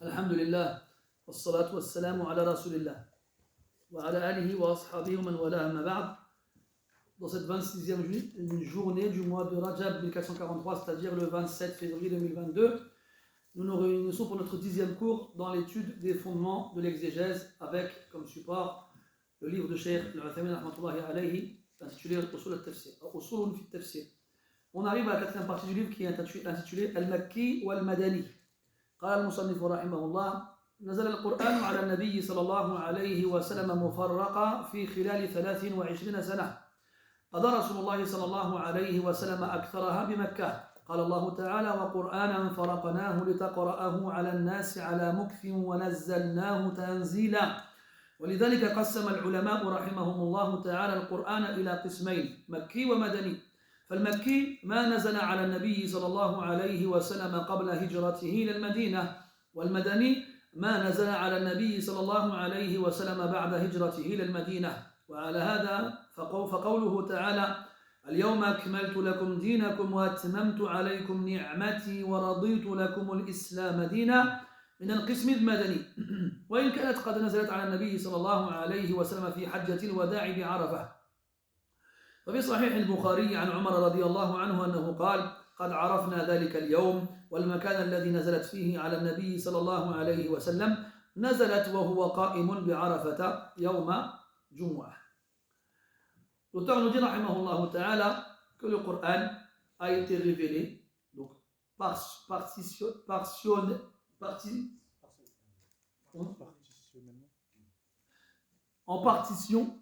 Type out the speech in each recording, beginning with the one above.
Alhamdulillah, wassalatu wassalamu ala rasulillah, wa ala alihi wa ashabihi wa man wala amma ba'd. Dans cette 26e journée du mois de Rajab 1443, c'est-à-dire le 27 février 2022, nous nous réunissons pour notre 10e cours dans l'étude des fondements de l'exégèse avec comme support le livre de Cheikh Al-Uthaymin rahmatullahi alayhi intitulé Usul al-Tafsir, Usulun fi al-Tafsir. On arrive à la 4e partie du livre qui est intitulée Al-Makki wa Al-Madani. قال المصنف رحمه الله: نزل القرآن على النبي صلى الله عليه وسلم مفرقا في خلال 23 سنة. قضى رسول الله صلى الله عليه وسلم أكثرها بمكة. قال الله تعالى: وقرآنا فرقناه لتقرأه على الناس على مكث ونزلناه تنزيلا. ولذلك قسم العلماء رحمهم الله تعالى القرآن إلى قسمين: مكي ومدني. فالمكي ما نزل على النبي صلى الله عليه وسلم قبل هجرته إلى المدينة، والمدني ما نزل على النبي صلى الله عليه وسلم بعد هجرته إلى المدينة. وعلى هذا فقوله تعالى: اليوم أكملت لكم دينكم وأتممت عليكم نعمتي ورضيت لكم الإسلام دينا من القسم المدني، وإن كانت قد نزلت على النبي صلى الله عليه وسلم في حجة الوداع بعرفة. ففي صحيح البخاري عن عمر رضي الله عنه أنه قال: قد عرفنا ذلك اليوم والمكان الذي نزلت فيه على النبي صلى الله عليه وسلم نزلت وهو قائم بعرفة يوم جمعة. L'auteur nous dit rahimahullah ta'ala que le Coran a été révélé donc en partition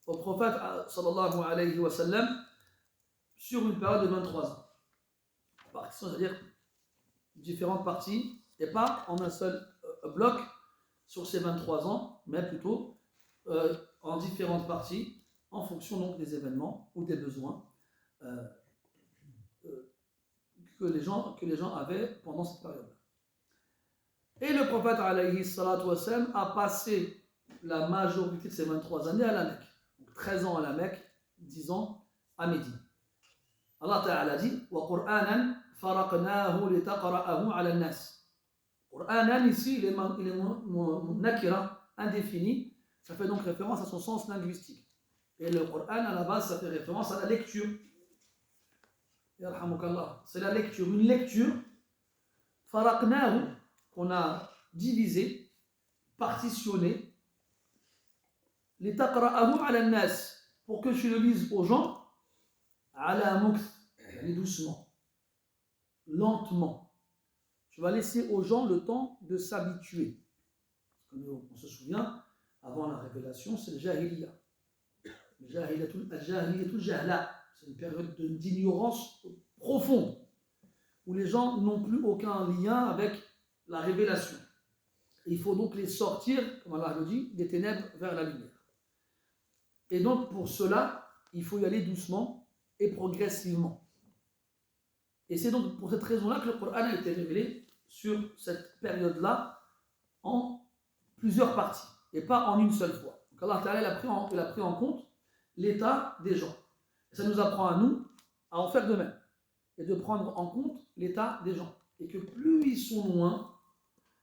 au prophète sallallahu alayhi wa sallam sur une période de 23 ans. Partition, c'est-à-dire différentes parties, et pas en un seul bloc sur ces 23 ans, mais plutôt en différentes parties, en fonction donc des événements ou des besoins que les gens avaient pendant cette période. Et le prophète alayhi salatu wa sallam a passé la majorité de ces 23 années à la Mecque. 13 ans à la Mecque, 10 ans à Médine. Allah Ta'ala dit: Wa Qur'anan faraqnahu litaqra'ahu 'ala an-nas. Qur'anan ici, il est nakira, indéfini, ça fait donc référence à son sens linguistique. Et le Qur'an à la base, ça fait référence à la lecture. Yarhamukallah. C'est la lecture, une lecture, faraqnahu, qu'on a divisé, partitionné, litaqra'ahu 'ala an-nas, pour que tu le lises aux gens, 'ala mukth, doucement, lentement. Tu vas laisser aux gens le temps de s'habituer. On se souvient, avant la révélation, c'est le jahiliya. Le jahiliyatul jahla, c'est une période d'ignorance profonde, où les gens n'ont plus aucun lien avec la révélation. Et il faut donc les sortir, comme Allah le dit, des ténèbres vers la lumière. Et donc pour cela, il faut y aller doucement et progressivement. Et c'est donc pour cette raison-là que le Coran a été révélé sur cette période-là en plusieurs parties, et pas en une seule fois. Donc Allah Ta'ala il a pris en compte l'état des gens. Et ça nous apprend à nous à en faire de même, et de prendre en compte l'état des gens. Et que plus ils sont loin,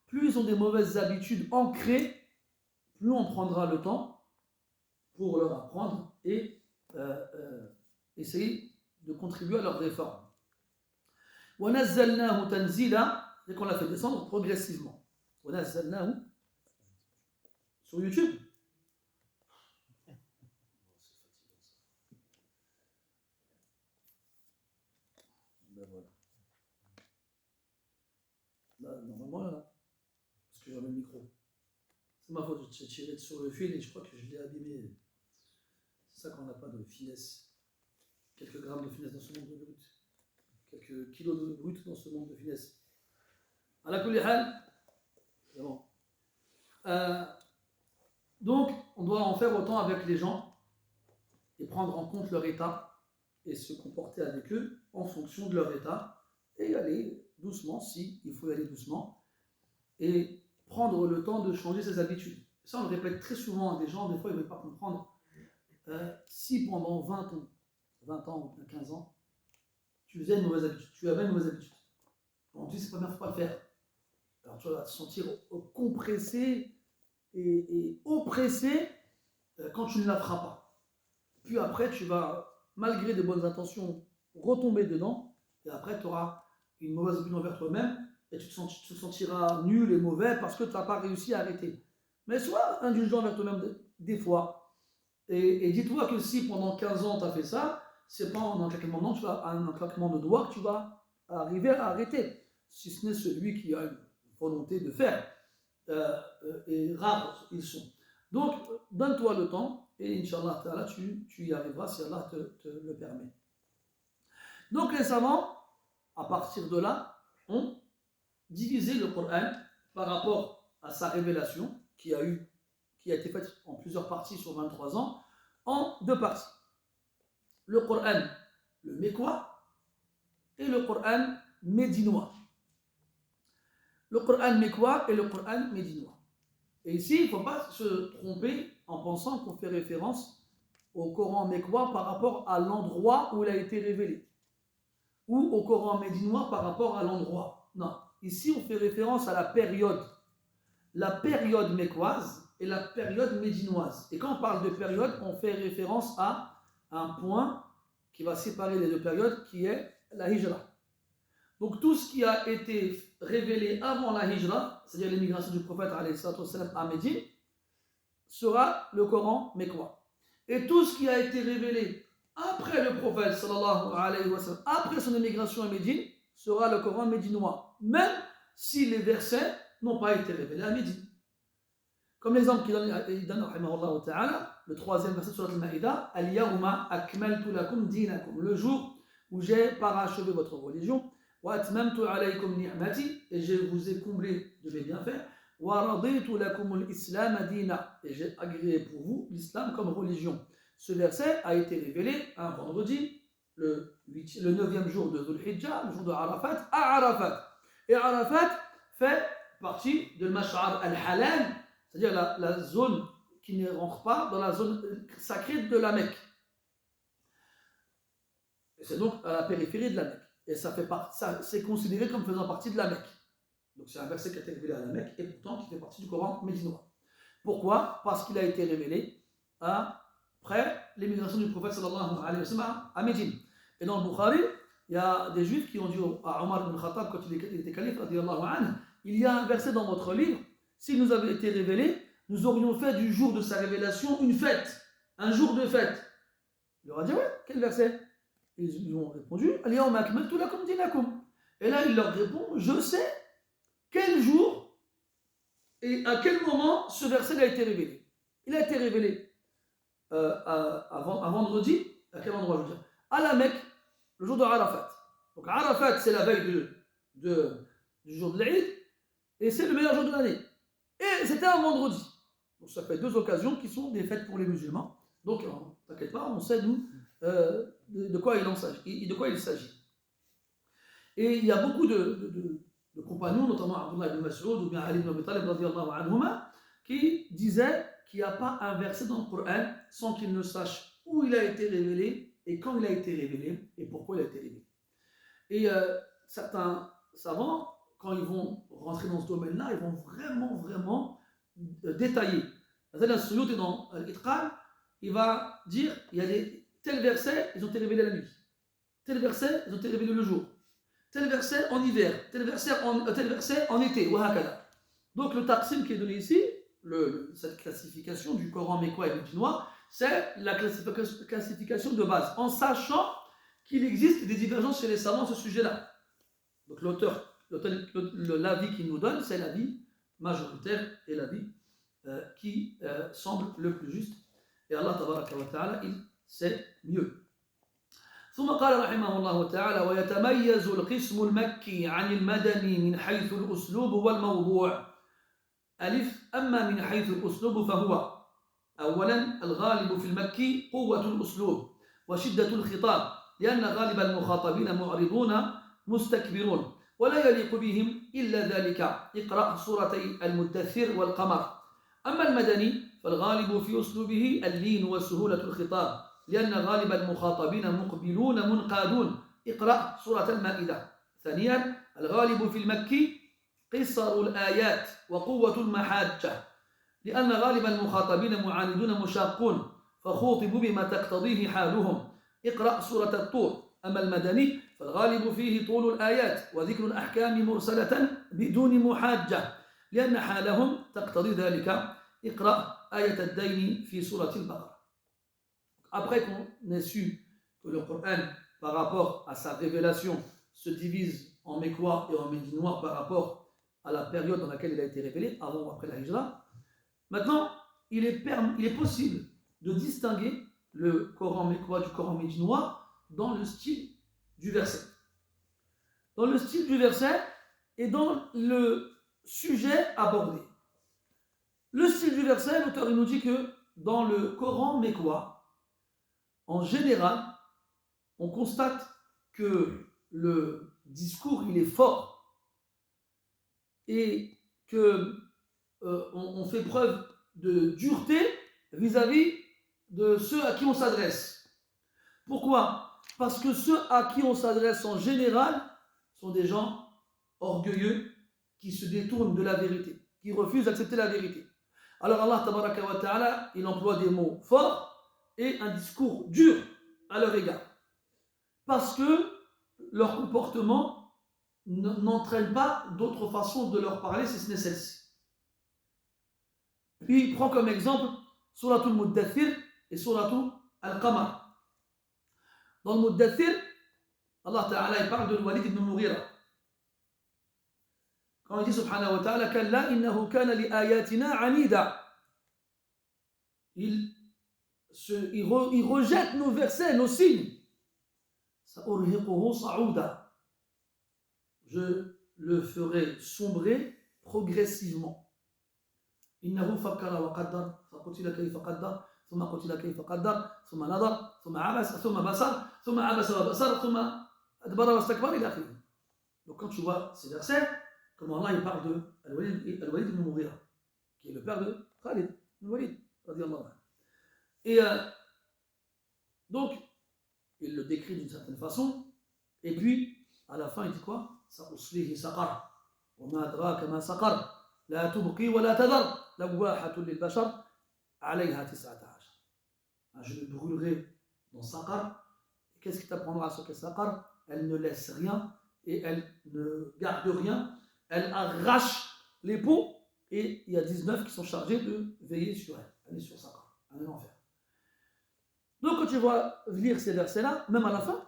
plus ils ont des mauvaises habitudes ancrées, plus on prendra le temps pour leur apprendre et essayer de contribuer à leur réforme. وَنَزَّلْنَاهُ تَنْزِيلًا, et qu'on l'a fait descendre progressivement. وَنَزَّلْنَاهُ sur YouTube. Ben voilà. Là, normalement, là, parce que j'avais le micro. C'est ma faute, j'ai tiré sur le fil et je crois que je l'ai abîmé. C'est ça qu'on n'a pas de finesse. Quelques grammes de finesse dans ce monde de brut. Quelques kilos de brut dans ce monde de finesse. À la kulli hal, c'est bon. Donc, on doit en faire autant avec les gens et prendre en compte leur état et se comporter avec eux en fonction de leur état et y aller doucement, si il faut y aller doucement, et prendre le temps de changer ses habitudes. Ça, on le répète très souvent à des gens, des fois ils ne veulent pas comprendre. Si pendant 20 ans ou 15 ans, tu faisais une mauvaise habitude, tu avais une mauvaise habitude, on dit c'est pas bien, il ne faut pas le faire. Alors tu vas te sentir compressé et oppressé quand tu ne la feras pas. Puis après, tu vas, malgré de bonnes intentions, retomber dedans, et après, tu auras une mauvaise opinion envers toi-même, et tu te sentiras nul et mauvais parce que tu n'as pas réussi à arrêter. Mais sois indulgent envers toi-même des fois, et dis-toi que si pendant 15 ans tu as fait ça, c'est pas en un claquement de doigts que tu vas arriver à arrêter, si ce n'est celui qui a une volonté de faire. Et rares ils sont. Donc, donne-toi le temps et Inch'Allah, tu y arriveras si Allah te le permet. Donc, les savants, à partir de là, ont divisé le Coran par rapport à sa révélation qui a été faite en plusieurs parties sur 23 ans, en deux parties. Le Coran, le Mécois, et le Coran médinois. Le Coran Mécois et le Coran médinois. Et ici, il ne faut pas se tromper en pensant qu'on fait référence au Coran mécois par rapport à l'endroit où il a été révélé, ou au Coran médinois par rapport à l'endroit. Non, ici on fait référence à la période mécoise et la période médinoise. Et quand on parle de période, on fait référence à un point qui va séparer les deux périodes, qui est la Hijra. Donc tout ce qui a été révélé avant la Hijra, c'est-à-dire l'émigration du prophète à Médine, sera le Coran mécois. Et tout ce qui a été révélé après le prophète sallallahu alayhi wa sallam, après son émigration à Médine, sera le Coran médinois, même si les versets n'ont pas été révélés à Médine. Comme l'exemple qu'il donne, le troisième verset sur Al-Maïda, Al-Yawma akmaltu lakum dinakum, le jour où j'ai parachevé votre religion, wa atmamtu alaykum ni'mati, et je vous ai comblé de mes bienfaits, wa raditu lakum al-islam dina, et j'ai agréé pour vous l'islam comme religion. Ce verset a été révélé un vendredi, le 9e jour de Dhul Hijjah, le jour de Arafat, à Arafat. Et Arafat fait partie de Mash'ar al-Halal, c'est-à-dire la zone qui ne rentre pas dans la zone sacrée de la Mecque. Et c'est donc à la périphérie de la Mecque. Et c'est considéré comme faisant partie de la Mecque. Donc c'est un verset qui a été révélé à la Mecque et pourtant qui fait partie du Coran médinois. Pourquoi ? Parce qu'il a été révélé après l'émigration du prophète sallallahu alayhi wa sallam à Médine. Et dans le Bukhari, il y a des juifs qui ont dit à Omar ibn Khattab, quand il était calife, il y a un verset dans votre livre, s'il nous avait été révélé, nous aurions fait du jour de sa révélation une fête, un jour de fête. Il leur a dit, ouais, quel verset ? Ils lui ont répondu, et là il leur répond, je sais quel jour et à quel moment ce verset a été révélé. Il a été révélé un vendredi, à quel endroit je veux dire ? À la Mecque, le jour de Arafat. Donc Arafat, c'est la veille du jour de l'Aïd, et c'est le meilleur jour de l'année. Et c'était un vendredi. Donc ça fait deux occasions qui sont des fêtes pour les musulmans. Donc t'inquiète pas, on sait nous de quoi il s'agit. Et il y a beaucoup de compagnons, notamment Abdullah ibn Mas'ud ou bien Ali ibn Abi Talib radiyallahu anhuma, qui disaient qu'il n'y a pas un verset dans le Coran sans qu'il ne sache où il a été révélé et quand il a été révélé et pourquoi il a été révélé. Et certains savants, quand ils vont rentrer dans ce domaine-là, ils vont vraiment détailler. Al-Suyuti dans l'Itqan, il va dire il y a tels versets, ils ont été révélés la nuit. Tel verset, ils ont été révélés le jour. Tel verset en hiver, tel verset en été, donc le taqsim qui est donné ici, cette classification du Coran mécois et médinois, c'est la classification de base, en sachant qu'il existe des divergences chez les savants sur ce sujet-là. Donc l'avis qu'il nous donne, c'est l'avis majoritaire et l'avis qui semble le plus juste. Et Allah tabaraka wa ta'ala, il sait mieux. ثم قال رحمه الله تعالى ويتميز القسم المكي عن المدني من حيث الأسلوب والموضوع ألف أما من حيث الأسلوب فهو أولا الغالب في المكي قوة الأسلوب وشدة الخطاب لأن غالب المخاطبين معرضون مستكبرون ولا يليق بهم إلا ذلك اقرأ سورتي المدثر والقمر أما المدني فالغالب في أسلوبه اللين وسهولة الخطاب لأن غالب المخاطبين مقبلون منقادون اقرأ سورة المائدة ثانيا الغالب في المكي قصر الآيات وقوة المحاجة لأن غالب المخاطبين معاندون مشاقون فخوطبوا بما تقتضيه حالهم اقرأ سورة الطور أما المدني فالغالب فيه طول الآيات وذكر الأحكام مرسلة بدون محاجة لأن حالهم تقتضي ذلك اقرأ آية الدين في سورة البقرة. Après qu'on ait su que le Coran, par rapport à sa révélation, se divise en mécois et en médinois par rapport à la période dans laquelle il a été révélé, avant ou après la Hijra, maintenant, il est possible de distinguer le Coran mécois du Coran médinois dans le style du verset. Dans le style du verset et dans le sujet abordé. Le style du verset, l'auteur nous dit que dans le Coran mécois, en général, on constate que le discours il est fort et que on fait preuve de dureté vis-à-vis de ceux à qui on s'adresse. Pourquoi? Parce que ceux à qui on s'adresse en général sont des gens orgueilleux qui se détournent de la vérité, qui refusent d'accepter la vérité. Alors Allah tabaraka wa ta'ala, il emploie des mots forts et un discours dur à leur égard. Parce que leur comportement n'entraîne pas d'autre façon de leur parler si ce n'est celle-ci. Puis il prend comme exemple Suratul Muddathir et Suratul Al-Qamar. Dans le Muddathir, Allah Ta'ala il parle de Walid ibn Mughira. Quand il dit subhanahu wa ta'ala Kalla innahu kana li ayatina anida. Il rejette nos versets, nos signes. Je le ferai sombrer progressivement. إنه فكر وقدر فقتل كيف قدر ثم قتل كيف قدر ثم نظر ثم عبس ثم بصر ثم عبس وبصر ثم أدبر واستكبر إلى آخره. Donc quand tu vois ces versets, comment Allah il parle de Al-Walid ibn Mughira, qui est le père de Khalid ibn Walid radiyallahu anhu. Et donc il le décrit d'une certaine façon, et puis à la fin il dit quoi? سأصليه سقر وما أدراك ما سقر لا تبقي ولا تذر لواحة للبشر عليها 19. Je le brûlerai dans Saqar. Qu'est-ce qui t'apprendra sur Saqar? Elle ne laisse rien et elle ne garde rien. Elle arrache les peaux et il y a 19 qui sont chargés de veiller sur elle. Elle est sur Saqar, elle est en enfer. Donc quand tu vas lire ces versets-là, même à la fin,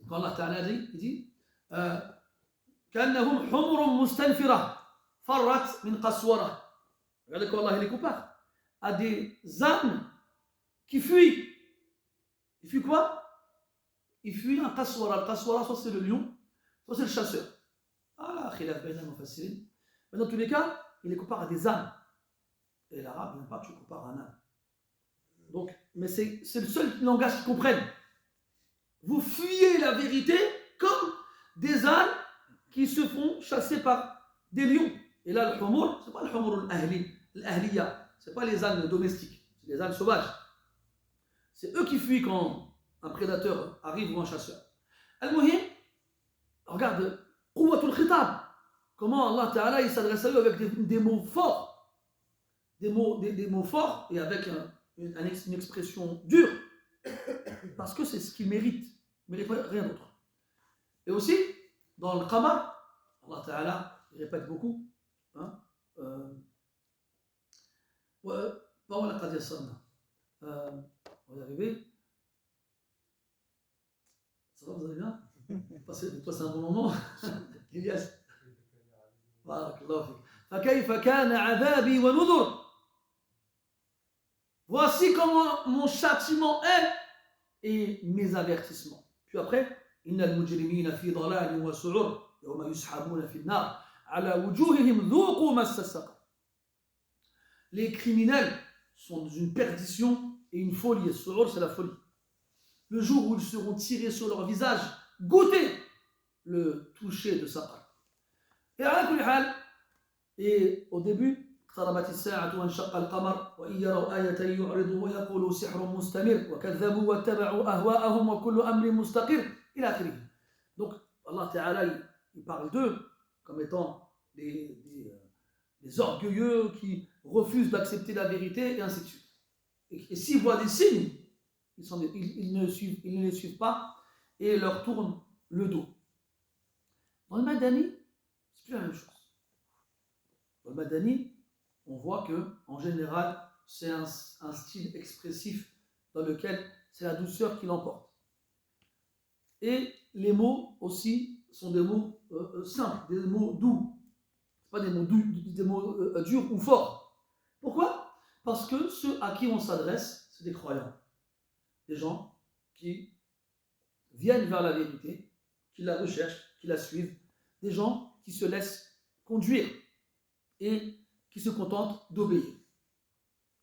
quand Allah Ta'ala dit, il dit كأنهم حمر مستنفرة فرت من قسورة. Regardez comment Allah les compare à des ânes qui fuient. Ils fuient quoi? Ils fuient un qaswara. Le qaswara, soit c'est le lion, soit c'est le chasseur. Ah, khilaf bayna al-mufassirin. Mais dans tous les cas, il les compare à des ânes. Et l'arabe n'aime pas que tu compares à un âne. Donc, mais c'est le seul langage qu'ils comprennent. Vous fuyez la vérité comme des ânes qui se font chasser par des lions. Et là, le humur, ce n'est pas le humur l'ahliya, ce n'est pas les ânes domestiques, c'est les ânes sauvages. C'est eux qui fuient quand un prédateur arrive ou un chasseur. Al-Muhim, regarde, Quwwatul Khitab, comment Allah Ta'ala il s'adresse à eux avec des mots forts, des mots forts et avec une expression dure, parce que c'est ce qu'ils méritent. Ils ne méritent rien d'autre. Et aussi, dans le Qamar, Allah Ta'ala, il répète beaucoup, hein, pas on l'a pas dit ça, on va y arriver. Ça va, vous allez bien? Vous passez un bon moment? Ilyas. Barakallahu fik. فكيف كان عذابي ونذر. Voici comment mon châtiment est et mes avertissements. Puis après, إن المجرمين في ضلال وسعر يوم يسحبون في النار على وجوههم ذوقوا مس السقر. Les criminels sont dans une perdition et une folie. Su'ur, c'est la folie. Le jour où ils seront tirés sur leur visage, goûtez le toucher de Saqar. Et au début, اقتربت الساعة وانشق القمر وإن يروا آية يعرضوا ويقولوا سحر مستمر وكذبوا واتبعوا أهواءهم وكل أمر مستقر إلى آخره. Donc Allah Ta'ala il parle d'eux comme étant des orgueilleux qui refusent d'accepter la vérité, et ainsi de suite. Et s'ils voient des signes, ils ne les suivent pas et leur tournent le dos. Dans le Madani, c'est plus la même chose. Dans le Madani, on voit que, en général, c'est un style expressif dans lequel c'est la douceur qui l'emporte. Et les mots aussi sont des mots simples, des mots doux. Ce ne sont pas des mots durs ou forts. Pourquoi? Parce que ceux à qui on s'adresse, c'est des croyants. Des gens qui viennent vers la vérité, qui la recherchent, qui la suivent. Des gens qui se laissent conduire et qui se contentent d'obéir.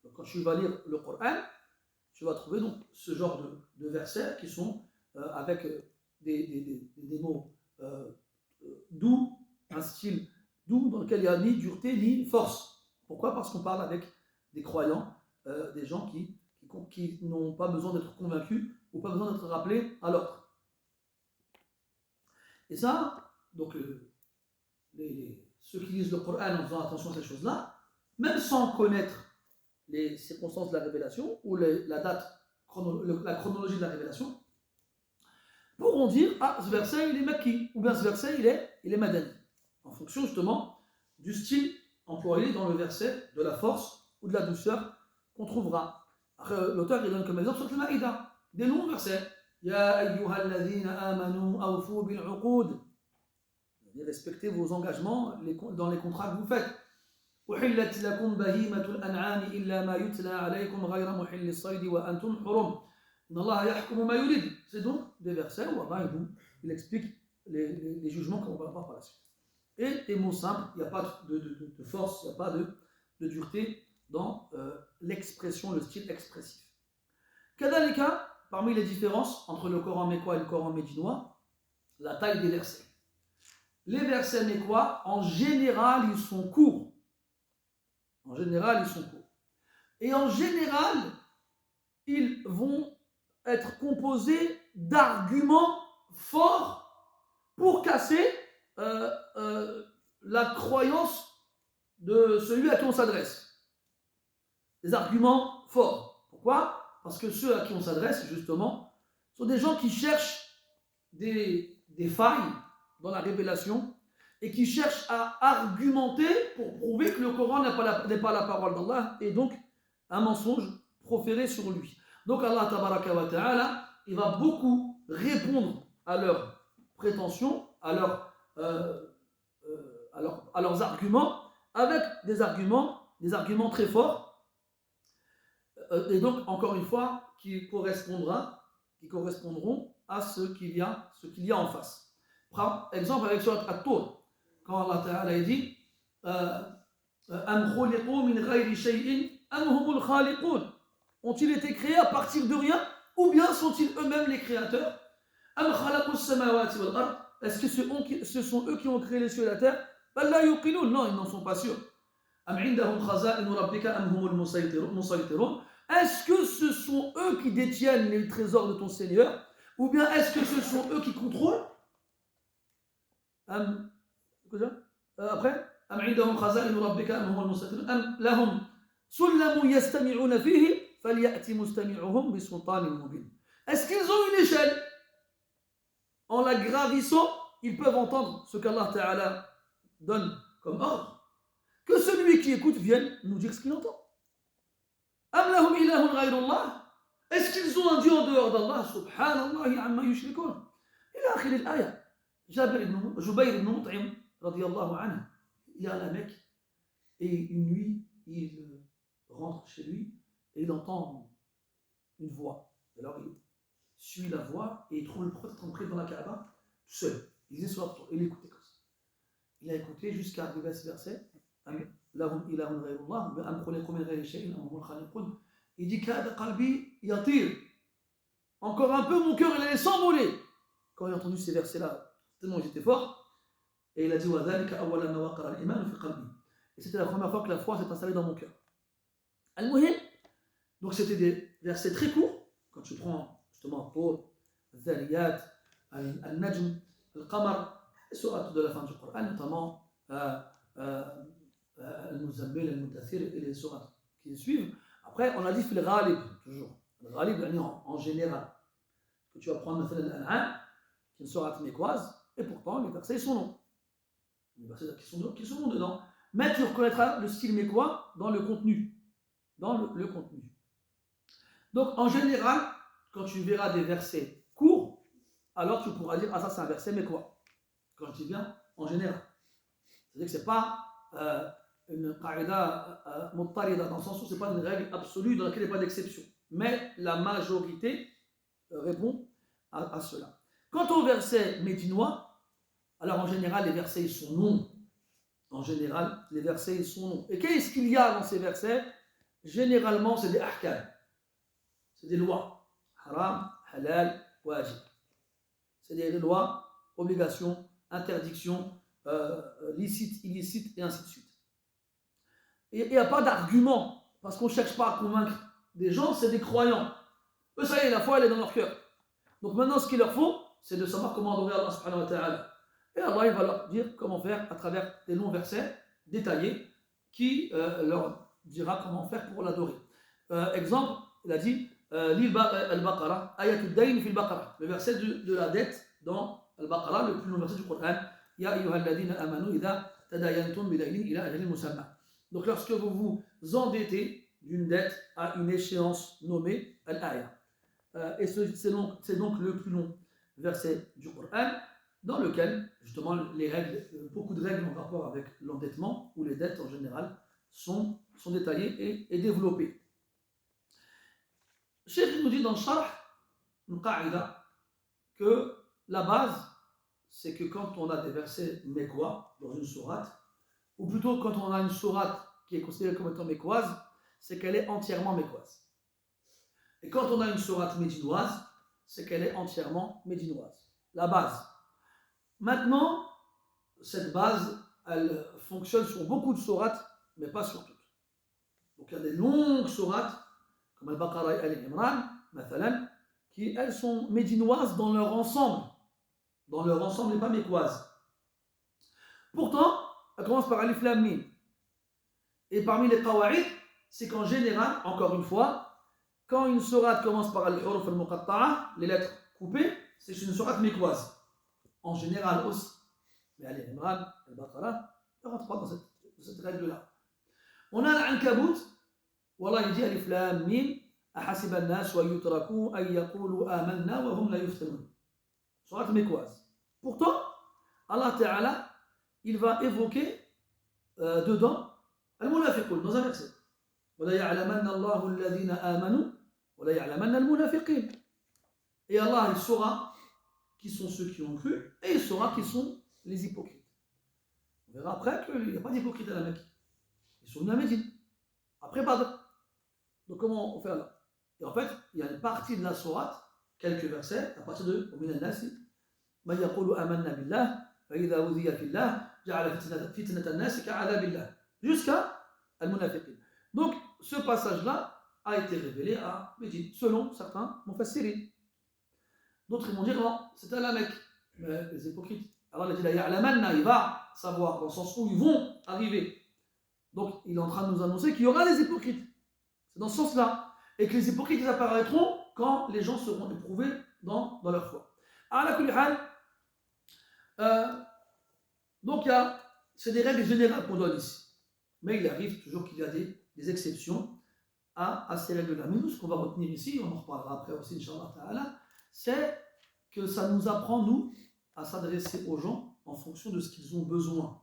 Donc, quand tu vas lire le Coran, tu vas trouver donc ce genre de versets qui sont avec des mots doux, un style doux dans lequel il n'y a ni dureté ni force. Pourquoi? Parce qu'on parle avec des croyants, des gens qui n'ont pas besoin d'être convaincus ou pas besoin d'être rappelés à l'ordre. Et ça, donc ceux qui lisent le Coran en faisant attention à ces choses-là, même sans connaître les circonstances de la révélation ou la chronologie de la révélation, pourront dire ah, ce verset il est makki, ou bien ce verset il est madani, en fonction justement du style employé dans le verset, de la force ou de la douceur qu'on trouvera. L'auteur il donne comme exemple sur le Maïda, des longs versets. Ya ayyuhalladhina amanu awfu bil uqud. Respectez vos engagements dans les contrats que vous faites. أحلت لكم بهيمة الأنعام إلا ما يتلى عليكم غير محل الصيد وأنتم حرم إن الله يحكم ما يريد. C'est donc des versets où Allah il explique les jugements qu'on va voir par la suite. Et des mots simples, il n'y a pas de force, il n'y a pas de dureté dans l'expression, le style expressif. Kadalika, parmi les différences entre le Coran mécois et le Coran médinois, la taille des versets. Les versets mécois, en général, ils sont courts. En général, ils sont courts. Et en général, ils vont être composés d'arguments forts pour casser la croyance de celui à qui on s'adresse. Des arguments forts. Pourquoi? Parce que ceux à qui on s'adresse, justement, sont des gens qui cherchent des failles dans la révélation et qui cherchent à argumenter pour prouver que le Coran n'est pas la parole d'Allah et donc un mensonge proféré sur lui. Donc Allah tabaraka wa ta'ala, il va beaucoup répondre à leurs prétentions, à leurs arguments, avec des arguments très forts, et donc encore une fois, qui correspondront à ce qu'il y a en face. Prends exemple avec Surat At-Tur. Quand Allah Ta'ala dit ont-ils été créés à partir de rien ou bien sont-ils eux-mêmes les créateurs? Est-ce que ce sont eux qui ont créé les cieux et la terre? Non, ils n'en sont pas sûrs. Est-ce que ce sont eux qui détiennent les trésors de ton Seigneur ou bien est-ce que ce sont eux qui contrôlent? Après, est-ce qu'ils ont une échelle? En la gravissant, ils peuvent entendre ce qu'Allah Ta'ala donne comme ordre. Que celui qui écoute vienne nous dire ce qu'il entend. Est-ce qu'ils ont un Dieu en dehors d'Allah? Subhanallah amma yushrikun. Ila akhir al-aya. Jubayr ibn Mut'im, radiyallahu anhu, il est à la Mecque et une nuit, il rentre chez lui et il entend une voix. Alors il suit la voix et il trouve le prophète entré dans la Kaaba seul. Il est sur il écoutait comme ça. Il a écouté jusqu'à arriver à ce verset. Il dit encore un peu, mon cœur il allait s'envoler. Quand il a entendu ces versets-là, tellement ils étaient forts, et il a dit et c'était la première fois que la foi s'est installée dans mon cœur. Al-Muhim, donc c'était des versets très courts. Quand tu prends justement pour Al-Zariyat, Al-Najm, Al-Qamar, les sourates de la fin du Coran, notamment Al-Muzammil, Al-Mudathir et les sourates qui suivent. Après, on a dit fil ghalib, toujours. Le ghalib, en général. Que tu vas prendre Al-An'am, qui est une sourate mécoise, et pourtant les versets sont longs. Les versets qui sont longs dedans. Mais tu reconnaîtras le style mécois dans le contenu. Dans le contenu. Donc, en général, quand tu verras des versets courts, alors tu pourras dire, ah ça c'est un verset mécois. Quand je dis bien, en général. C'est-à-dire que ce n'est pas une qaïda muttarida, dans le sens où ce n'est pas une règle absolue dans laquelle il n'y a pas d'exception. Mais la majorité répond à cela. Quant aux versets médinois, alors en général, les versets ils sont longs. En général, les versets ils sont longs. Et qu'est-ce qu'il y a dans ces versets? Généralement, c'est des ahkam. C'est des lois. Haram, halal, wajib. C'est des lois, obligations, interdictions, licite, illicite, et ainsi de suite. Et il n'y a pas d'argument, parce qu'on ne cherche pas à convaincre des gens, c'est des croyants. Eux, ça y est, la foi, elle est dans leur cœur. Donc maintenant, ce qu'il leur faut, c'est de savoir comment adorer Allah subhanahu wa ta'ala. Et Allah, il va leur dire comment faire à travers des longs versets détaillés qui leur dira comment faire pour l'adorer. Exemple, il a dit Al-Baqarah, Ayatul Dayn fil Baqarah, le verset de la dette dans Al-Baqarah, le plus long verset du Coran. Ya ayyuhalladhina amanu idha tadayantum bidaynin ila ajalin musamma. Donc lorsque vous vous endettez d'une dette à une échéance nommée Al-Aya. Et c'est donc le plus long verset du Coran, dans lequel justement les règles, beaucoup de règles en rapport avec l'endettement ou les dettes en général sont détaillées et développées. Cheikh nous dit dans le Sharh, une qaïda, que la base, c'est que quand on a des versets mécois dans une sourate, ou plutôt quand on a une sourate qui est considérée comme étant mécoise, c'est qu'elle est entièrement mécoise. Et quand on a une sourate médinoise, c'est qu'elle est entièrement médinoise. La base. Maintenant, cette base, elle fonctionne sur beaucoup de sourates, mais pas sur toutes. Donc il y a des longues sourates, comme Al-Baqarah et Al-Imran, mathalan, qui elles sont médinoises dans leur ensemble. Dans leur ensemble et pas mécoises. Pourtant, elle commence par Alif Lam Mim. Et parmi les qawa'id, c'est qu'en général, encore une fois, quand une sourate commence par Al-Huruf Al-Muqatta'a, les lettres coupées, c'est une sourate mécoise. En général aussi. Mais Al-Imran, Al-Baqarah, ne rentre pas dans cette règle-là. On a l'Ankabut, Wallah il dit Alif Lam Mim, Ahasiba an-nas wa yutraku an yaqulu amanna wa hum la yuftanun. Sourate mécoise. Pourtant, Allah Ta'ala, il va évoquer dedans Al-Munafiqun, dans un verset. وَلَا يَعْلَمَنَّ اللَّهُ الَّذِينَ آمَنُوا وَلَا يَعْلَمَنَّ الْمُنَافِقِينَ. Et Allah, il saura qui sont ceux qui ont cru, et il saura qui sont les hypocrites. On verra après qu'il n'y a pas d'hypocrite à la Mecque. Ils sont venus à Médine. Après Badr. Donc comment on fait là? Et en fait, il y a une partie de la sourate, quelques versets, à partir de وَمِنَ النَّاسِ مَنْ يَقُولُ آمَنَّا بِاللَّهِ فَإِذَا أُوذِيَ فِي اللَّهِ جَعَلَ فِتْنَةَ النَّاسِ كَعَذَابِ اللَّهِ jusqu'à Al-Munafiqin. Donc, ce passage-là a été révélé à Médine, selon certains mufassirin. D'autres vont dire non, c'était à la Mecque. Mais les hypocrites. Alors, il a dit la ya'lamanna, il va savoir, dans le sens où ils vont arriver. Donc, il est en train de nous annoncer qu'il y aura des hypocrites. C'est dans ce sens-là. Et que les hypocrites ils apparaîtront quand les gens seront éprouvés dans leur foi. À la kulli hal, donc, c'est des règles générales qu'on donne ici. Mais il arrive toujours qu'il y a des exceptions à ces règles-là. Mais nous, ce qu'on va retenir ici, on en reparlera après aussi, Inch'Allah Ta'ala, c'est que ça nous apprend, nous, à s'adresser aux gens en fonction de ce qu'ils ont besoin.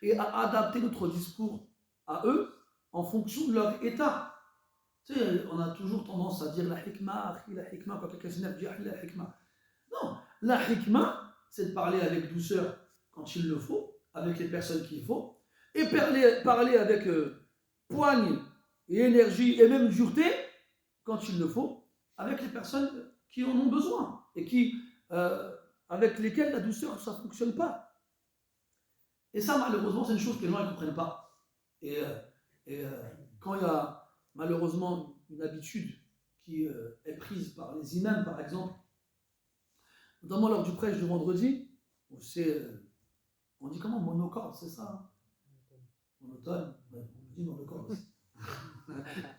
Et à adapter notre discours à eux en fonction de leur état. Tu sais, on a toujours tendance à dire la hikmah, quand quelqu'un s'énerve, dire la hikmah. Non, la hikmah, c'est de parler avec douceur quand il le faut, avec les personnes qu'il faut, et parler avec poigne et énergie et même dureté quand il le faut, avec les personnes qui en ont besoin et avec lesquelles la douceur, ça ne fonctionne pas. Et ça, malheureusement, c'est une chose que les gens ne comprennent pas. Et quand il y a malheureusement une habitude qui est prise par les imams, par exemple, notamment lors du prêche de vendredi, où c'est, on dit comment, monocorde, c'est ça, hein? Monotone, ouais, on me dit monocorde aussi.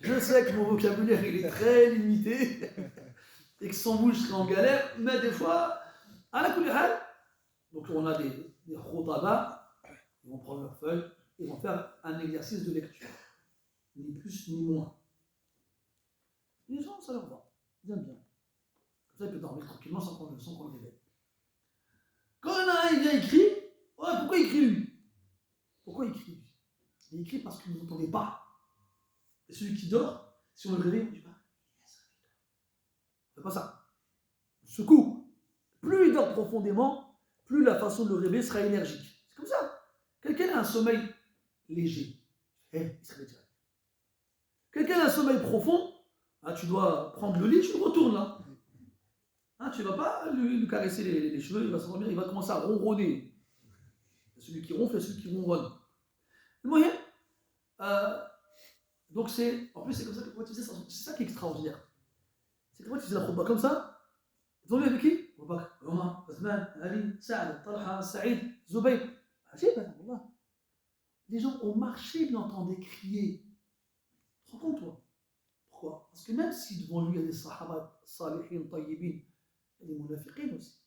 Je sais que mon vocabulaire il est très limité et que sans vous je serai en galère, mais des fois, à la couleur, donc on a des khotaba, ils vont prendre leur feuille, ils vont faire un exercice de lecture, ni plus ni moins. Les gens, ça leur va, ils aiment bien. Comme ça, ils peuvent dormir tranquillement sans qu'on le réveille. Quand il y en a un, il vient écrit, ouais, pourquoi il écrit lui? Pourquoi il écrit lui? Il écrit parce qu'il ne l'entendait pas. Et celui qui dort, si on le réveille, on dit pas, c'est pas ça. On secoue. Plus il dort profondément, plus la façon de le réveiller sera énergique. C'est comme ça. Quelqu'un a un sommeil léger, il se réveille direct. Quelqu'un a un sommeil profond, tu dois prendre le lit, tu le retournes là. Tu ne vas pas lui caresser les cheveux, il va s'endormir, il va commencer à ronronner. Il y a celui qui ronfle et celui qui ronronne. Le moyen, donc c'est, en plus c'est comme ça que c'est ça qui est extraordinaire. C'est que moi tu faisais la khutba comme ça, tu tombes avec qui? Abu Bakr, Omar, Othman, Ali, Saad, Talha, Saïd, Zubayr. Les gens ont marché, ils l'entendaient crier. Tu te rends compte toi? Pourquoi? Parce que même si devant lui il y a des sahaba, salihin, tayyibin, il y a des munafiqin aussi.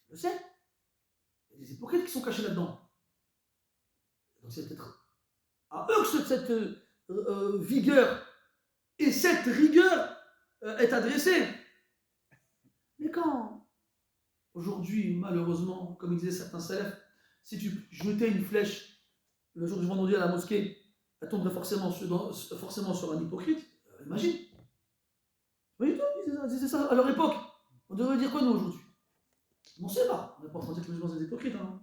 Je le sais. Il y a des hypocrites qui sont cachés là-dedans. Donc c'est peut-être à eux que cette vigueur et cette rigueur est adressée. Mais quand, aujourd'hui, malheureusement, comme ils disaient certains salafs, si tu jetais une flèche le jour du vendredi à la mosquée, elle tomberait forcément sur un hypocrite, imagine. Oui, ils disaient ça à leur époque. On devrait dire quoi nous aujourd'hui? On ne sait pas. On n'est pas en train de dire que les musulmans sont des hypocrites. Hein.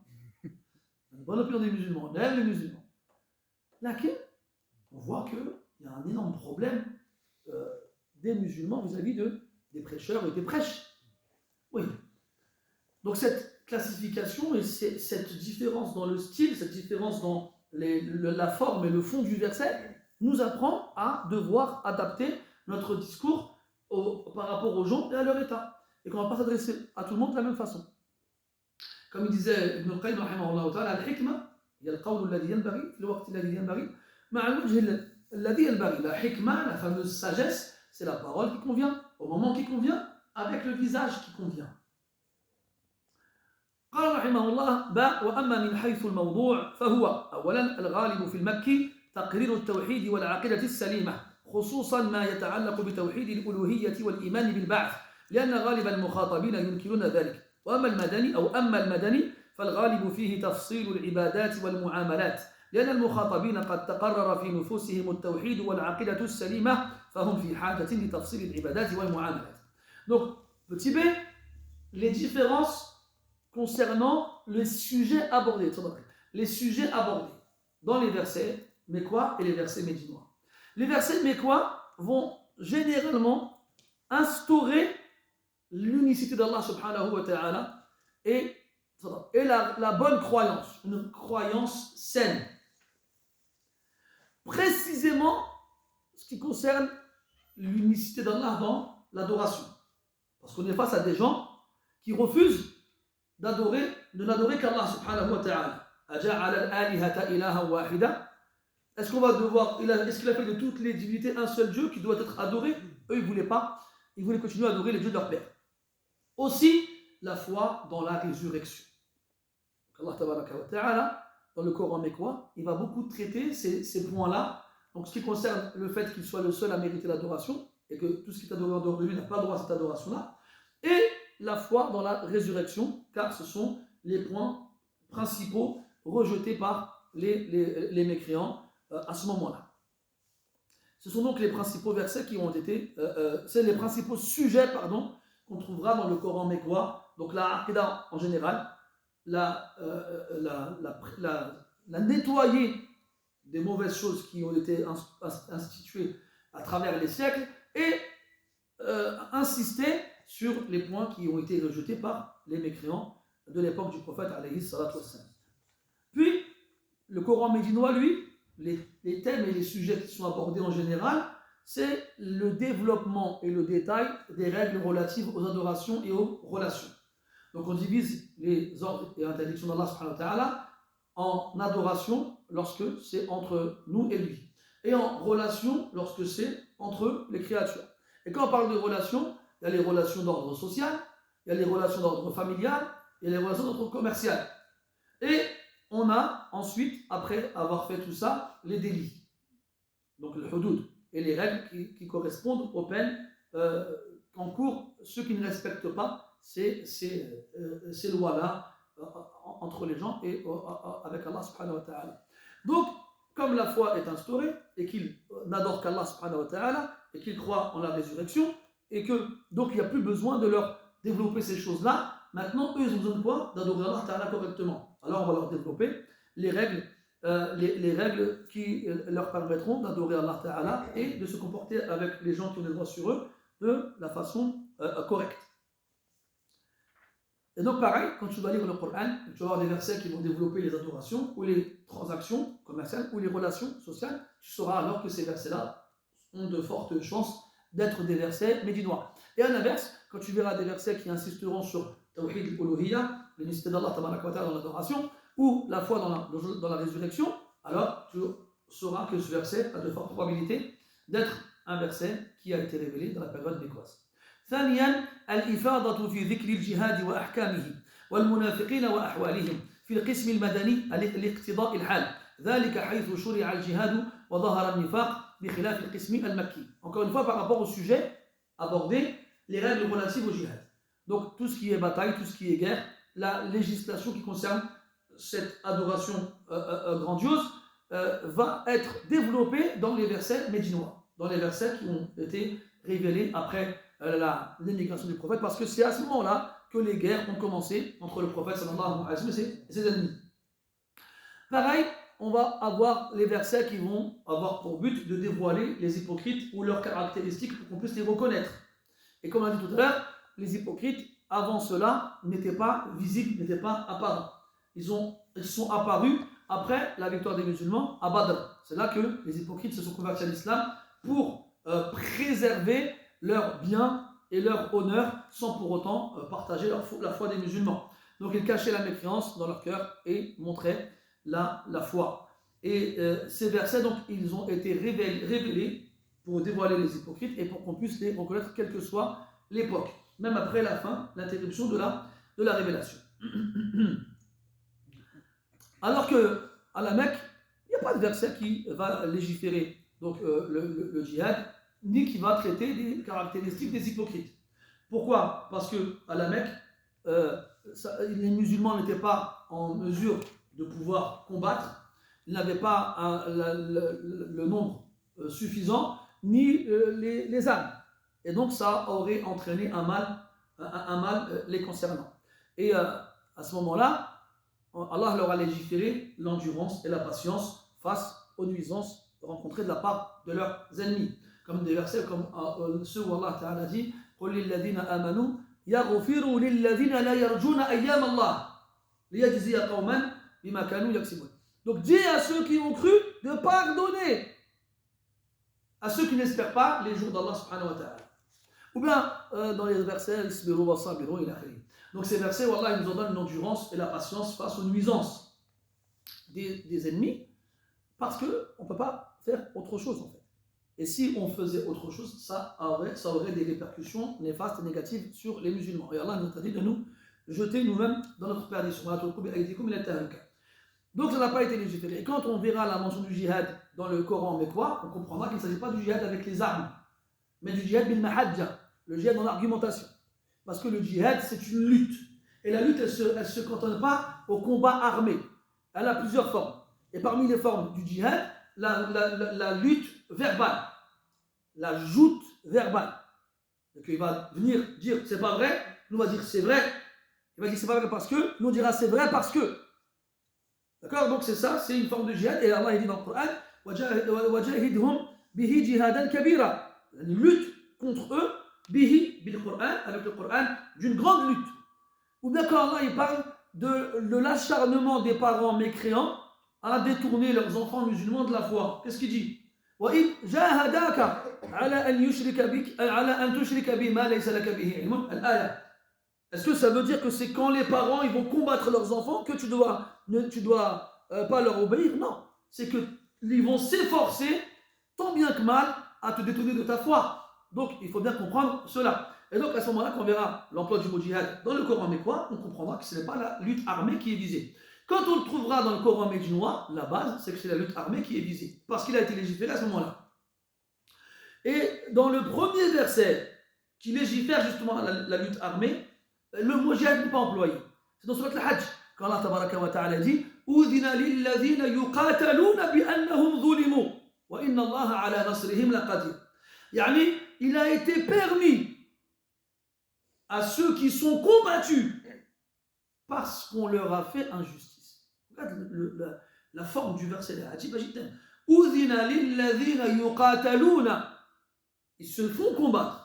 On n'a pas l'opinion des musulmans, on aime les musulmans. Là, on voit qu'il y a un énorme problème des musulmans vis-à-vis des prêcheurs et des prêches. Oui. Donc cette classification et cette différence dans le style, cette différence dans la forme et le fond du verset nous apprend à devoir adapter notre discours par rapport aux gens et à leur état. Et qu'on ne va pas s'adresser à tout le monde de la même façon. Comme il disait Ibn al-Qayyim, al-hikma, il y a le qawl alladhi yanbaghi, le waqt alladhi yanbaghi, ma'a al-wajh alladhi yanbaghi. La hikma, la fameuse sagesse, c'est la parole qui convient, au moment qui convient, avec le visage qui convient. قال رحمه الله باء وأما من حيث الموضوع فهو أولا الغالب في المكي تقرير التوحيد والعقيدة السليمة خصوصا ما يتعلق بتوحيد الألوهية والإيمان بالبعث لأن غالب المخاطبين ينكرون ذلك أما المدني فالغالب فيه تفصيل العبادات والمعاملات لأن المخاطبين قد تقرر في نفوسهم التوحيد والعقيدة السليمة فهم في حاجة لتفصيل العبادات والمعاملات. Donc, petit b, les différences concernant les sujets abordés. Les sujets abordés dans les versets mécois et les versets médinois. Les versets mécois vont généralement instaurer l'unicité d'Allah subhanahu wa ta'ala et la bonne croyance, une croyance saine. Précisément ce qui concerne l'unicité d'Allah dans l'adoration. Parce qu'on est face à des gens qui refusent de n'adorer qu'Allah subhanahu wa ta'ala. Est-ce qu'on va devoir, est-ce qu'il a fait de toutes les divinités un seul Dieu qui doit être adoré? Eux, ils ne voulaient pas, ils voulaient continuer à adorer les dieux de leur père. Aussi, la foi dans la résurrection. Allah tabaraka wa ta'ala, dans le Coran mécois, il va beaucoup traiter ces points-là. Donc, ce qui concerne le fait qu'il soit le seul à mériter l'adoration, et que tout ce qui est adoré en dehors de lui n'a pas le droit à cette adoration-là, et la foi dans la résurrection, car ce sont les points principaux rejetés par les mécréants à ce moment-là. Ce sont donc les principaux versets qui ont été, c'est les principaux sujets, qu'on trouvera dans le Coran mécois. Donc la aqidah en général, la nettoyer des mauvaises choses qui ont été instituées à travers les siècles et insister sur les points qui ont été rejetés par les mécréants de l'époque du prophète alayhi salatu wassalam. Puis, le Coran médinois, lui, les thèmes et les sujets qui sont abordés en général, c'est le développement et le détail des règles relatives aux adorations et aux relations. Donc on divise les ordres et interdictions d'Allah subhanahu wa ta'ala en adoration lorsque c'est entre nous et lui, et en relation lorsque c'est entre les créatures. Et quand on parle de relations, il y a les relations d'ordre social, il y a les relations d'ordre familial, il y a les relations d'ordre commercial. Et on a ensuite, après avoir fait tout ça, les délits. Donc le hudud et les règles qui correspondent aux peines qu'encourent ceux qui ne respectent pas ces lois-là entre les gens et avec Allah subhanahu wa ta'ala. Donc, comme la foi est instaurée et qu'ils n'adorent qu'Allah subhanahu wa ta'ala et qu'ils croient en la résurrection et que donc il n'y a plus besoin de leur développer ces choses-là, maintenant eux ils ont besoin de quoi? D'adorer Allah ta'ala correctement. Alors on va leur développer les règles qui leur permettront d'adorer Allah ta'ala et de se comporter avec les gens qui ont des droits sur eux de la façon correcte. Et donc pareil, quand tu vas lire le Coran, tu vas avoir des versets qui vont développer les adorations ou les transactions commerciales ou les relations sociales, tu sauras alors que ces versets-là ont de fortes chances d'être des versets médinois. Et à l'inverse, quand tu verras des versets qui insisteront sur Tawhid al-Uluhiyya, l'unicité d'Allah tabaraka wa ta'ala dans l'adoration, ou la foi dans la résurrection, alors tu sauras que ce verset a de fortes probabilités d'être un verset qui a été révélé dans la période mécoise. ثانيا الإفاضة في ذكر الجهاد وأحكامه والمنافقين وأحوالهم في القسم المدني لاقتضاء الحال ذلك حيث شرع الجهاد وظهر النفاق بخلاف القسم المكي. Encore une fois par rapport au sujet abordé, les règles relatives au jihad. Donc tout ce qui est bataille, tout ce qui est guerre, la législation qui concerne cette adoration grandiose va être développée dans les versets médinois, dans les versets qui ont été révélés après l'émigration du prophète, parce que c'est à ce moment-là que les guerres ont commencé entre le prophète sallallahu alayhi wa sallam et ses ennemis. Pareil, on va avoir les versets qui vont avoir pour but de dévoiler les hypocrites ou leurs caractéristiques pour qu'on puisse les reconnaître. Et comme on a dit tout à l'heure, les hypocrites, avant cela, n'étaient pas visibles, n'étaient pas apparents. Ils sont apparus après la victoire des musulmans à Badr. C'est là que les hypocrites se sont convertis à l'islam pour préserver leur bien et leur honneur sans pour autant partager la foi des musulmans. Donc ils cachaient la mécréance dans leur cœur et montraient la foi. Et ces versets, donc, ils ont été révélés pour dévoiler les hypocrites et pour qu'on puisse les reconnaître quelle que soit l'époque, même après la fin, l'interruption de la révélation. Alors qu'à la Mecque, il n'y a pas de verset qui va légiférer donc, le djihad, ni qui va traiter des caractéristiques des hypocrites. Pourquoi? Parce qu'à la Mecque, les musulmans n'étaient pas en mesure de pouvoir combattre, ils n'avaient pas le nombre suffisant, ni les armes. Et donc ça aurait entraîné un mal les concernant. Et à ce moment-là, Allah leur a légiféré l'endurance et la patience face aux nuisances rencontrées de la part de leurs ennemis. Comme des versets comme ceux où Allah Ta'ala dit قُلْ لِلَّذِينَ آمَنُوا يَغْفِرُوا لِلَّذِينَ لَا يَرْجُونَ أَيَّامَ اللَّهِ لِيَجْزِيَ قَوْمًا بِمَا كَانُوا يَكْسِبُونَ. Donc dis à ceux qui ont cru de pardonner à ceux qui n'espèrent pas les jours d'Allah subhanahu wa ta'ala. Ou bien dans les versets isbiru wa sabiru ila akhiri. Donc ces versets, wallah, ils nous en donnent l'endurance et la patience face aux nuisances des ennemis, parce qu'on ne peut pas faire autre chose en fait. Et si on faisait autre chose, ça aurait des répercussions néfastes et négatives sur les musulmans. Et Allah nous a dit de nous jeter nous-mêmes dans notre perdition. Donc ça n'a pas été légiféré. Et quand on verra la mention du djihad dans le Coran mécois, on comprendra qu'il ne s'agit pas du djihad avec les armes, mais du djihad bil mahadja, le djihad dans l'argumentation. Parce que le djihad, c'est une lutte. Et la lutte, elle ne se cantonne pas au combat armé. Elle a plusieurs formes. Et parmi les formes du djihad, la lutte verbale, la joute verbale. Donc il va venir dire c'est pas vrai, nous on va dire c'est vrai. Il va dire c'est pas vrai parce que, nous on dira c'est vrai parce que. D'accord? Donc c'est ça, c'est une forme de djihad. Et Allah il dit dans le Coran وَجَاهِدْهُمْ بِهِ جِهَادًا كَبِيرًا. Une lutte contre eux, bihi, bil Coran, avec le Coran, d'une grande lutte. Ou bien quand Allah il parle de l'acharnement des parents mécréants à détourner leurs enfants musulmans de la foi. Qu'est-ce qu'il dit? وَإِذْ جَاهَدَاكَ عَلَى أَنْ يُشْرِكَ بِكَ عَلَى أَنْ تُشْرِكَ بِي مَا لَيْسَ لَكَ بِهِ عِلْمٌ الْآيَةُ. Est-ce que ça veut dire que c'est quand les parents ils vont combattre leurs enfants que tu dois pas leur obéir, non. C'est qu'ils vont s'efforcer, tant bien que mal, à te détourner de ta foi. Donc, il faut bien comprendre cela. Et donc, à ce moment-là, quand on verra l'emploi du mot djihad dans le Coran mécois, on comprendra que ce n'est pas la lutte armée qui est visée. Quand on le trouvera dans le Coran médinois, la base, c'est que c'est la lutte armée qui est visée, parce qu'il a été légiféré à ce moment-là. Et dans le premier verset qui légifère justement la lutte armée, le mot djihad n'est pas employé. C'est dans Surat al-Hajj, quand Allah tabaraka wa ta'ala dit Udina lilladhina yuqataluna bi'annahum zulimu wa inna Allah ala nasrihim laqadir. Yani, il a été permis à ceux qui sont combattus parce qu'on leur a fait injustice. Regarde la forme du verset là. Udina lilladhina yuqataluna. Ils se font combattre.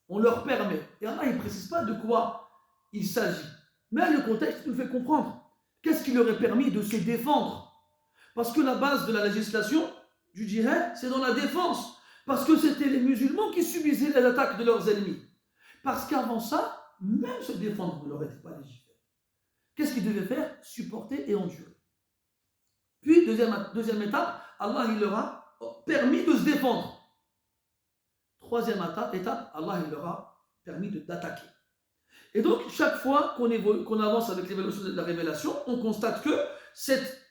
On leur permet. Et Allah, il ne précise pas de quoi il s'agit. Mais le contexte nous fait comprendre. Qu'est-ce qui leur est permis de se défendre? Parce que la base de la législation du djihad, c'est dans la défense. Parce que c'était les musulmans qui subissaient les attaques de leurs ennemis. Parce qu'avant ça, même se défendre ne leur était pas légiféré. Qu'est-ce qu'ils devaient faire? Supporter et endurer. Puis, deuxième étape, Allah, il leur a permis de se défendre. Troisième étape, Allah il leur a permis d'attaquer. Et donc, chaque fois qu'on avance avec l'évolution de la révélation, on constate que cette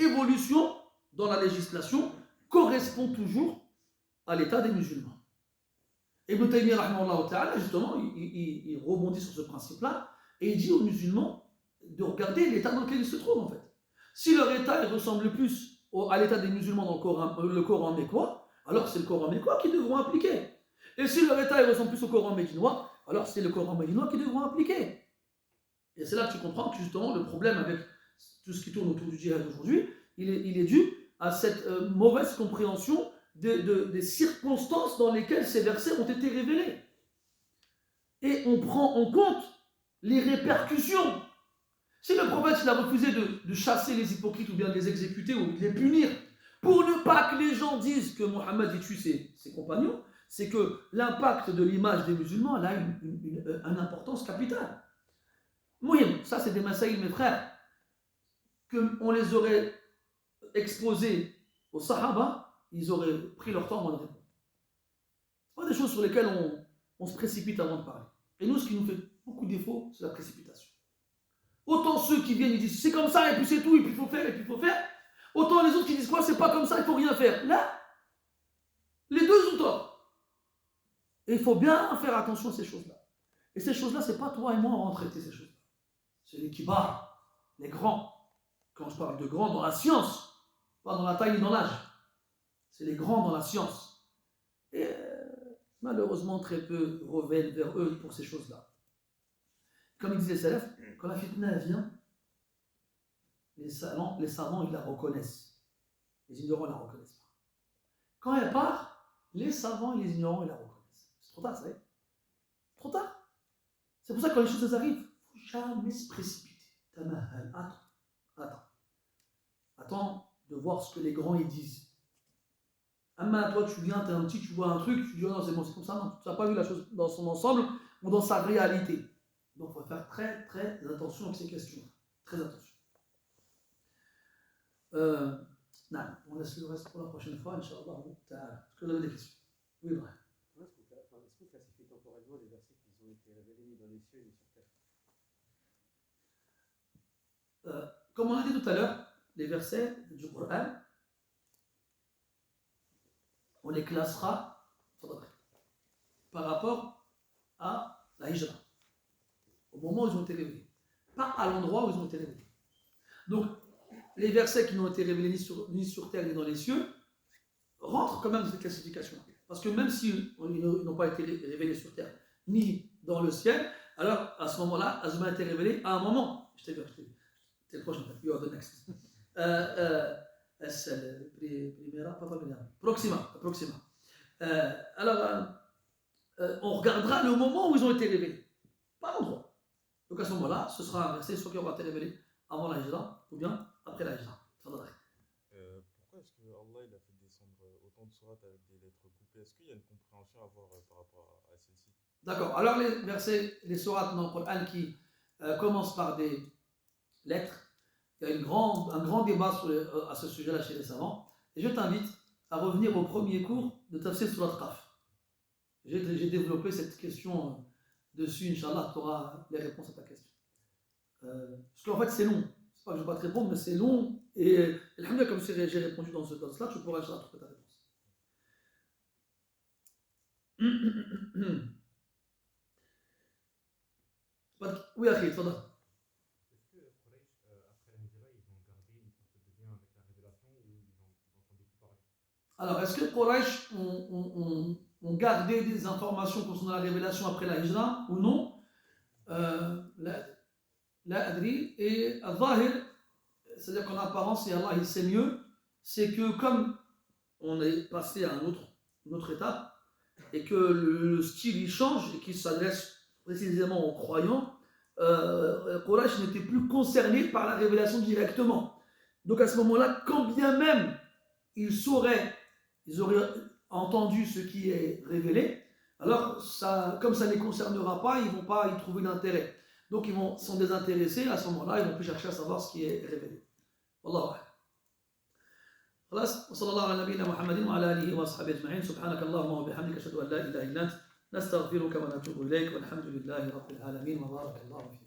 évolution dans la législation correspond toujours à l'état des musulmans. Ibn Taymiyyah, rahimahullah ta'ala, justement, il rebondit sur ce principe-là et il dit aux musulmans de regarder l'état dans lequel ils se trouvent, en fait. Si leur état ressemble plus à l'état des musulmans dans le Coran mécois, alors c'est le Coran mécois qui devront appliquer. Et si leur état ressemble plus au Coran médinois, alors c'est le Coran médinois qui devront appliquer. Et c'est là que tu comprends que justement le problème avec tout ce qui tourne autour du djihad aujourd'hui, il est dû à cette mauvaise compréhension des circonstances dans lesquelles ces versets ont été révélés. Et on prend en compte les répercussions. Si le prophète il a refusé de chasser les hypocrites ou bien de les exécuter ou de les punir, pour ne pas que les gens disent que Mohammed tue ses compagnons, c'est que l'impact de l'image des musulmans a une importance capitale. Mouhim, ça c'est des masaïl, mes frères, qu'on les aurait exposés aux Sahaba, ils auraient pris leur temps avant de répondre. Ce pas des choses sur lesquelles on se précipite avant de parler. Et nous, ce qui nous fait beaucoup de défaut, c'est la précipitation. Autant ceux qui viennent et disent c'est comme ça et puis c'est tout, et puis il faut faire, et puis il faut faire. Autant les autres qui disent quoi, c'est pas comme ça, il faut rien faire. Là, les deux ont tort. Et il faut bien faire attention à ces choses-là. Et ces choses-là, c'est pas toi et moi on va traiter ces choses-là. C'est les kibars, les grands. Quand je parle de grands dans la science, pas dans la taille ni dans l'âge. C'est les grands dans la science. Et malheureusement, très peu reviennent vers eux pour ces choses-là. Comme ils disaient les salafs, quand la fitna vient, les savants, ils la reconnaissent. Les ignorants ne la reconnaissent pas. Quand elle part, les savants et les ignorants, ils la reconnaissent. C'est trop tard, ça y est. Trop tard. C'est pour ça que quand les choses arrivent, il ne faut jamais se précipiter. Attends de voir ce que les grands ils disent. Amma, toi, tu viens, t'es un petit, tu vois un truc, tu dis, oh non, c'est bon, c'est comme ça. Non, tu n'as pas vu la chose dans son ensemble ou dans sa réalité. Donc, il faut faire très, très attention avec ces questions. Très attention. Non, on laisse le reste pour la prochaine fois, Inch'Allah. Est-ce que vous avez des questions? Oui, Brian. Est-ce qu'on classifie temporellement les versets qui ont été révélés ni dans les cieux ni sur terre? Comme on a dit tout à l'heure, les versets du Coran, on les classera par rapport à la hijra, au moment où ils ont été révélés, pas à l'endroit où ils ont été révélés. Donc, les versets qui n'ont été révélés ni sur terre ni dans les cieux rentrent quand même dans cette classification. Parce que même s'ils n'ont pas été révélés sur terre ni dans le ciel, alors à ce moment-là, Azuma a été révélé à un moment. Je t'ai vu, c'est le prochain, you are the next. Proxima. On regardera le moment où ils ont été révélés, pas l'endroit. Donc à ce moment-là, ce sera un verset soit qui aura été révélé avant la hijra ou bien après la hijra. Pourquoi est-ce que Allah il a fait descendre autant de sourates avec des lettres coupées? Est-ce qu'il y a une compréhension à avoir par rapport à celle-ci? D'accord. Alors les versets, les sourates dans le Coran qui commencent par des lettres, Il y a un grand débat à ce sujet-là chez les savants. Et je t'invite à revenir au premier cours de Tafsir sur la Qaf. J'ai développé cette question dessus, Inch'Allah, tu auras les réponses à ta question. Parce qu'en fait, c'est long. C'est pas que je ne vais pas te répondre, mais c'est long. Et alhamdoulilah, comme j'ai répondu dans ce là tu pourras Inch'Allah trouver ta réponse. Oui, Akhi, fadal. Est-ce que Quraysh, après la Hijra, ils ont gardé une sorte de lien avec la révélation ou ils n'entendaient plus parler? Alors, est-ce que Quraysh ont gardé des informations concernant la révélation après la Hijra ou non? La Adri. Et Al-Zahir, c'est-à-dire qu'en apparence, et Allah il sait mieux, c'est que comme on est passé à une autre étape, et que le style il change et qu'il s'adresse précisément aux croyants, Quraysh n'était plus concerné par la révélation directement. Donc à ce moment-là, quand bien même ils auraient entendu ce qui est révélé, alors ça, comme ça ne les concernera pas, ils ne vont pas y trouver d'intérêt. Donc ils sont désintéressés, à ce moment-là, ils vont plus chercher à savoir ce qui est révélé. Wallahu a'lam. خلاص وصلى الله على نبينا محمد وعلى اله واصحابه اجمعين سبحانك اللهم وبحمدك اشهد ان لا اله الا انت نستغفرك ونتوب اليك والحمد لله رب العالمين وبارك الله فيك